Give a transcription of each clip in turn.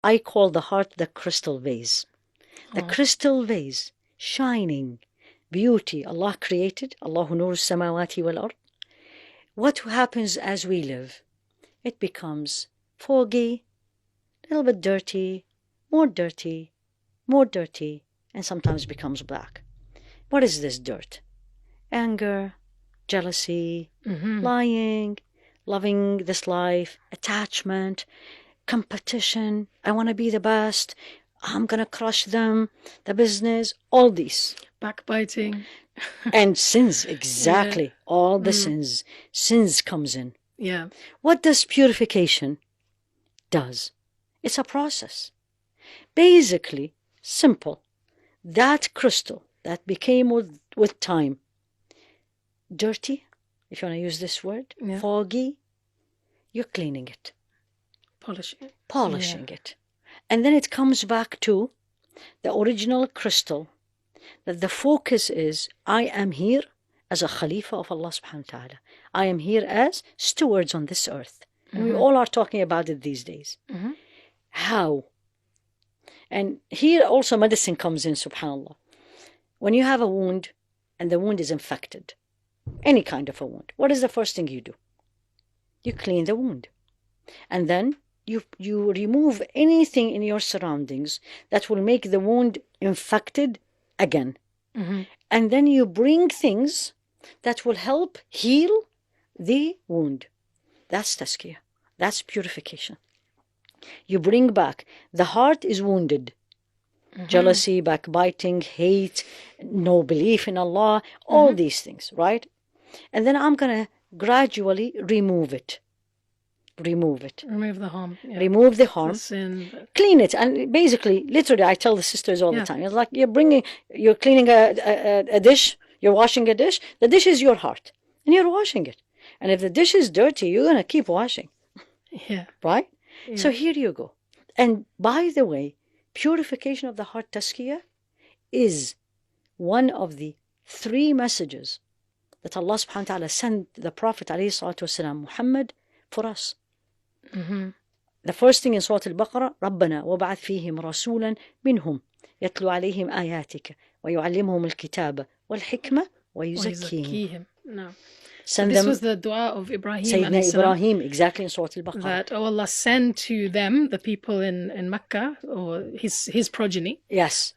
I call the heart the crystal vase. The crystal vase, shining, beauty Allah created. Allahu nur samawati wal ard. What happens as we live? It becomes foggy, a little bit dirty, more dirty, more dirty, and sometimes becomes black. What is this dirt? Anger, jealousy, lying, loving this life, attachment, competition. I want to be the best. I'm going to crush them, the business, all these. Backbiting. And sins, exactly. Yeah. All the sins. Sins comes in. Yeah. What does purification does? It's a process. Basically, simple. That crystal that became with time dirty, if you want to use this word, foggy, you're cleaning it. Polishing it. And then it comes back to the original crystal, that the focus is, I am here as a Khalifa of Allah subhanahu wa ta'ala. I am here as stewards on this earth. And we all are talking about it these days. How? And here also medicine comes in, subhanAllah. When you have a wound and the wound is infected, any kind of a wound, what is the first thing you do? You clean the wound. And then you remove anything in your surroundings that will make the wound infected again. And then you bring things that will help heal the wound. That's tazkiyah. That's purification. You bring back. The heart is wounded. Jealousy, backbiting, hate, no belief in Allah, all these things, right? And then I'm going to gradually remove it. Remove the harm. Yeah. Remove the harm. The sin. Clean it. And basically, literally, I tell the sisters all the time, it's like you're cleaning a dish, you're washing a dish. The dish is your heart. And you're washing it. And if the dish is dirty, you're going to keep washing. Yeah. Right? Yeah. So here you go. And by the way, purification of the heart, tazkiyah, is one of the 3 messages that Allah subhanahu wa ta'ala sent the Prophet alayhi salatu wasalam, Muhammad, for us. The first thing in Surah Al-Baqarah, رَبَّنَا وَبَعَثْ فِيهِمْ رَسُولًا مِنْهُمْ يَتْلُو عَلَيْهِمْ آيَاتِكَ وَيُعَلِّمُهُمُ الْكِتَابَ وَالْحِكْمَةَ وَيُزَكِّيهِمْ. No. So this was the dua of Ibrahim. Sayyidina Ibrahim, exactly in Surah Al-Baqarah. That, oh Allah, send to them, the people in Mecca, or his progeny. Yes.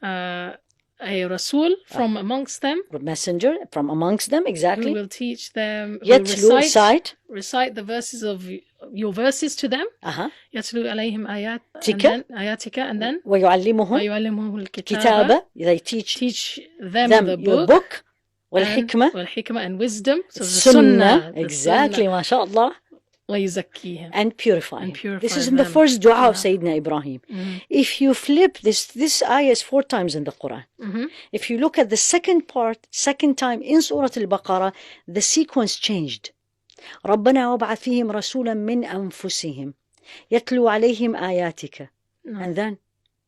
A Rasul from amongst them. A messenger from amongst them, exactly. Who will teach them, recite the verses of your verses to them. يَتْلُو عَلَيْهِمْ آيَاتِكَ and then وَيُعَلِّمُهُمُ الْكِتَابَ. They teach them the book. والحكمة and wisdom. So Sunnah. Exactly, mashallah. وَيُزَكِّيهِمْ. And purify. This is in the first dua of Sayyidina Ibrahim. If you flip this ayah is 4 times in the Quran. If you look at the second time in Surah Al-Baqarah, the sequence changed. رَبَّنَا وَبَعَثْ فِيهِمْ رَسُولًا مِنْ أَنفُسِهِمْ يَتْلُو عَلَيْهِمْ آيَاتِكَ. And then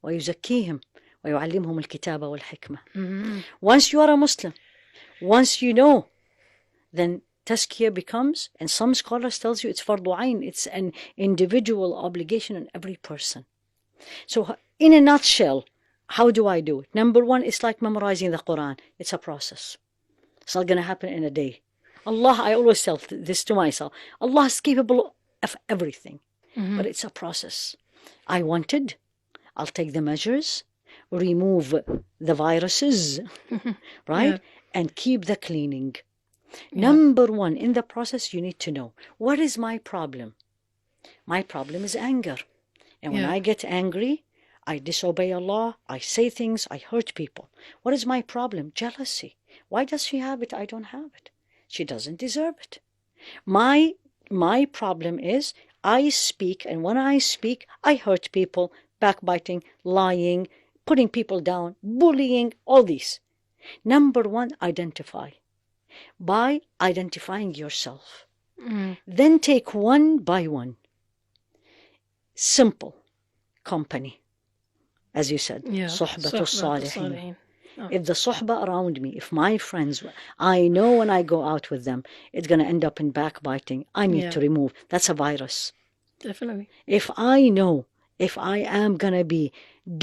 وَيُزَكِّيهِمْ وَيُعَلِّمْهُمُ الْكِتَابَ وَالْحِكْمَةَ. Once you are a Muslim, once you know, then tazkiyah becomes, and some scholars tells you it's fardu ayn, it's an individual obligation on every person. So in a nutshell, how do I do it? Number 1, it's like memorizing the Quran. It's a process. It's not going to happen in a day. Allah, I always tell this to myself, Allah is capable of everything, but it's a process. I wanted, I'll take the measures, remove the viruses, right? And keep the cleaning. Number 1, in the process, you need to know, what is my problem? My problem is anger. And when I get angry, I disobey Allah, I say things, I hurt people. What is my problem? Jealousy. Why does she have it? I don't have it. She doesn't deserve it. My problem is I speak, and when I speak, I hurt people, backbiting, lying, putting people down, bullying, all these. Number 1, identify. By identifying yourself. Then take one by one. Simple. Company. As you said, صحبة الصالحين. If the suhbah around me, if my friends, I know when I go out with them, it's going to end up in backbiting. I need to remove. That's a virus. Definitely. If I know if I am going to be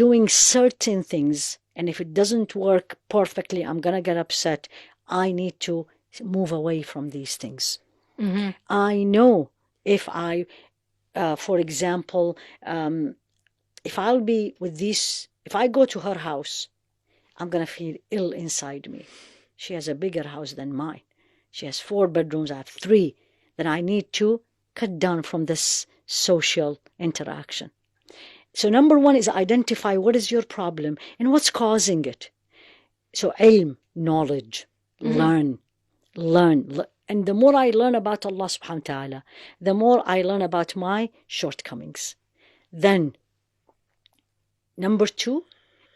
doing certain things, and if it doesn't work perfectly, I'm going to get upset. I need to move away from these things. Mm-hmm. I know if I, for example, if I'll be with this, if I go to her house, I'm going to feel ill inside me. She has a bigger house than mine. She has 4 bedrooms, I have 3. Then I need to cut down from this social interaction. So number 1 is identify what is your problem and what's causing it. So ilm, knowledge, learn. And the more I learn about Allah subhanahu wa ta'ala, the more I learn about my shortcomings. Then number 2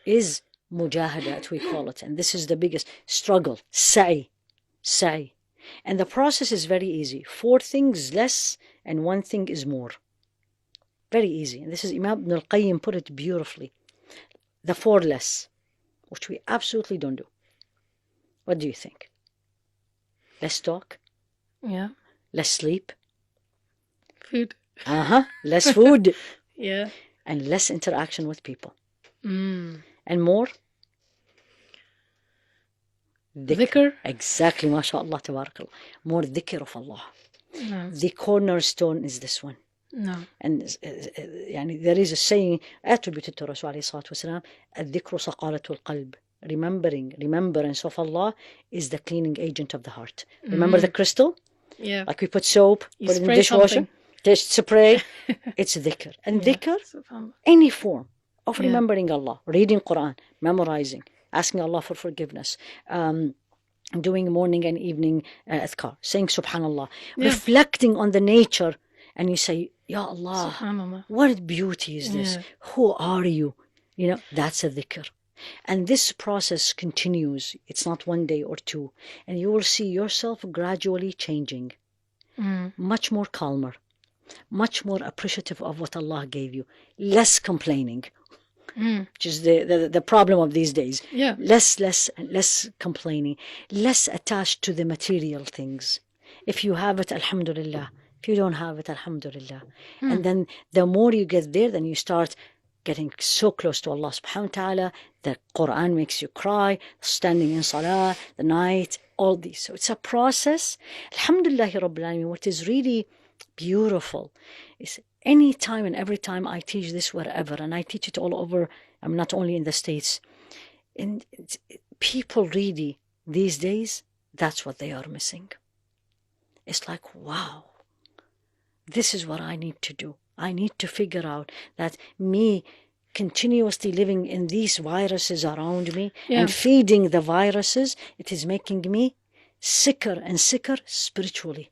is mujahadat, we call it. And this is the biggest struggle, sa'i. And the process is very easy. 4 things less and 1 thing is more. Very easy. And this is Imam Ibn al-Qayyim put it beautifully. The 4 less, which we absolutely don't do. What do you think? Less talk? Yeah. Less sleep? Food. Less food. Yeah. And less interaction with people. Mm. And more? Dhikr. Exactly, mashallah, tabarakallah. More dhikr of Allah. No. The cornerstone is this one. No. And there is a saying attributed to Rasul alayhi salatu wasalam, الذكر صقالة القلب. Remembrance of Allah is the cleaning agent of the heart. Remember the crystal? Yeah. Like we put soap, put it in the dishwasher, spray. It's dhikr. And dhikr, any form of remembering Allah, reading Quran, memorizing, asking Allah for forgiveness, doing morning and evening adhkar, saying subhanallah, reflecting on the nature, and you say, Ya Allah, what beauty is this? Who are you? That's a dhikr. And this process continues. It's not 1 day or 2. And you will see yourself gradually changing. Much more calmer, much more appreciative of what Allah gave you, less complaining, which is the problem of these days. Yeah. Less complaining, less attached to the material things. If you have it, alhamdulillah. If you don't have it, alhamdulillah. And then the more you get there, then you start getting so close to Allah subhanahu wa ta'ala. The Quran makes you cry, standing in salah, the night, all these. So it's a process. Alhamdulillahi Rabbil Alameen. What is really beautiful is any time and every time I teach this wherever, and I teach it all over, I'm not only in the States, and people really, these days, that's what they are missing. It's like, wow, this is what I need to do. I need to figure out that me continuously living in these viruses around me and feeding the viruses, it is making me sicker and sicker spiritually.